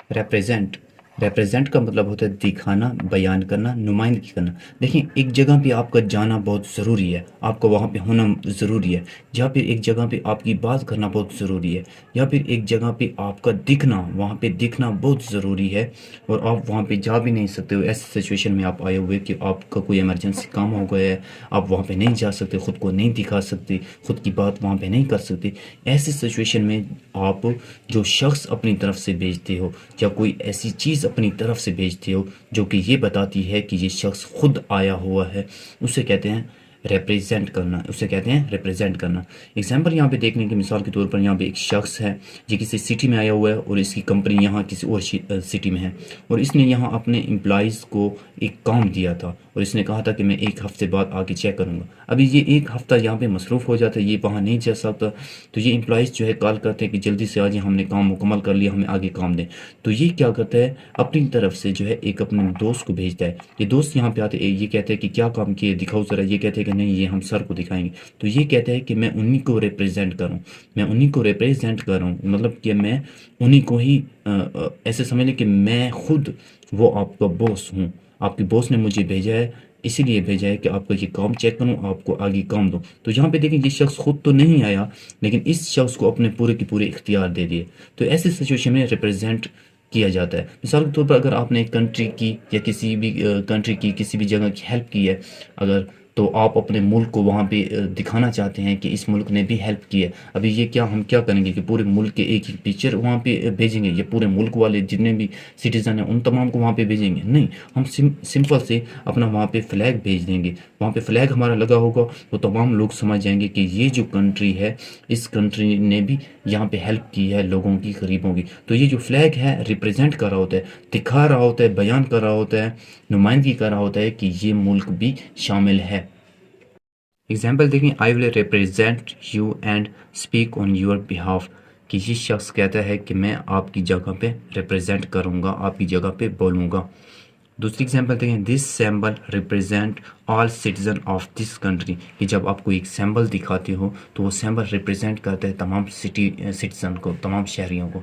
Represent کا مطلب ہوتا ہے دکھانا، بیان کرنا، نمائندگی کرنا۔ دیکھیں ایک جگہ پہ آپ کا جانا بہت ضروری ہے، آپ کا وہاں پہ ہونا ضروری ہے، یا پھر ایک جگہ پہ آپ کی بات کرنا بہت ضروری ہے، یا پھر ایک جگہ پہ آپ کا دکھنا، وہاں پہ دکھنا بہت ضروری ہے، اور آپ وہاں پہ جا بھی نہیں سکتے ہو، ایسی سچویشن میں آپ آئے ہوئے کہ آپ کا کوئی ایمرجنسی کام ہو گیا ہے، آپ وہاں پہ نہیں جا سکتے، خود کو نہیں دکھا سکتے، خود کی بات وہاں پہ نہیں کر سکتے۔ ایسی سچویشن میں آپ جو شخص اپنی طرف سے بھیجتے ہو، یا کوئی ایسی چیز اپنی طرف سے بھیجتے ہو جو کہ یہ بتاتی ہے کہ یہ شخص خود آیا ہوا ہے، اسے کہتے ہیں ریپریزنٹ کرنا، اسے کہتے ہیں ریپریزنٹ کرنا۔ ایگزامپل یہاں پہ دیکھنے کی مثال کے طور پر، یہاں پہ ایک شخص ہے جو کسی سٹی میں آیا ہوا ہے، اور اس کی کمپنی یہاں کسی اور سٹی میں ہے، اور اس نے یہاں اپنے امپلائیز کو ایک کام دیا تھا، اور اس نے کہا تھا کہ میں ایک ہفتے بعد آ کے چیک کروں گا۔ ابھی یہ ایک ہفتہ یہاں پہ مصروف ہو جاتا ہے، یہ وہاں نہیں جا سکتا، تو یہ امپلائیز جو ہے کال کرتے ہیں کہ جلدی سے آ جائیں، ہم نے کام مکمل کر لیا، ہمیں آگے کام دیں۔ تو یہ کیا کرتا ہے، اپنی طرف سے جو ہے ایک اپنے دوست کو بھیجتا ہے، یہ دوست یہاں پہ آتے ہیں، یہ کہتے ہیں کہ کیا کام کیے دکھاؤ ذرا، یہ کہتے ہیں کہ نہیں یہ ہم سر کو دکھائیں گے۔ تو یہ کہتا ہے کہ میں انہی کو ریپریزنٹ کروں، میں انہی کو ریپریزنٹ کروں، مطلب کہ میں انہی کو ہی ایسے سمجھ لیں کہ میں خود وہ آپ کا باس ہوں، آپ کے باس نے مجھے بھیجا ہے، اسی لیے بھیجا ہے کہ آپ کا یہ کام چیک کروں، آپ کو آگے کام دوں۔ تو یہاں پہ دیکھیں یہ شخص خود تو نہیں آیا، لیکن اس شخص کو اپنے پورے کے پورے اختیار دے دیے۔ تو ایسی سچویشن میں ریپریزنٹ کیا جاتا ہے۔ مثال کے طور پر اگر آپ نے ایک کنٹری کی یا کسی بھی کنٹری کی کسی بھی جگہ کی ہیلپ کی ہے، اگر تو آپ اپنے ملک کو وہاں پہ دکھانا چاہتے ہیں کہ اس ملک نے بھی ہیلپ کی ہے۔ ابھی یہ کیا ہم کیا کریں گے کہ پورے ملک کے ایک ایک پکچر وہاں پہ بھیجیں گے، یا پورے ملک والے جتنے بھی سٹیزن ہیں ان تمام کو وہاں پہ بھیجیں گے؟ نہیں، ہم سمپل سے اپنا وہاں پہ فلیگ بھیج دیں گے، وہاں پہ فلیگ ہمارا لگا ہوگا تو تمام لوگ سمجھ جائیں گے کہ یہ جو کنٹری ہے، اس کنٹری نے بھی یہاں پہ ہیلپ کی ہے لوگوں کی، غریبوں کی۔ تو یہ جو فلیگ ہے ریپریزنٹ کر رہا ہوتا ہے، دکھا رہا ہوتا ہے، بیان کر رہا ہوتا ہے، نمائندگی کر رہا ہوتا ہے کہ یہ ملک بھی شامل ہے۔ اگزامپل دیکھیں، I will represent you and speak on your behalf, کہ یہ شخص کہتا ہے کہ میں آپ کی جگہ پہ ریپریزنٹ کروں گا، آپ کی جگہ پہ بولوں گا۔ دوسری اگزامپل دیکھیں، this symbol represent all citizen of this country, کہ جب آپ کو ایک سیمبل دکھاتے ہو تو وہ سیمبل ریپریزنٹ کرتا ہے تمام سٹیزن کو، تمام شہریوں کو۔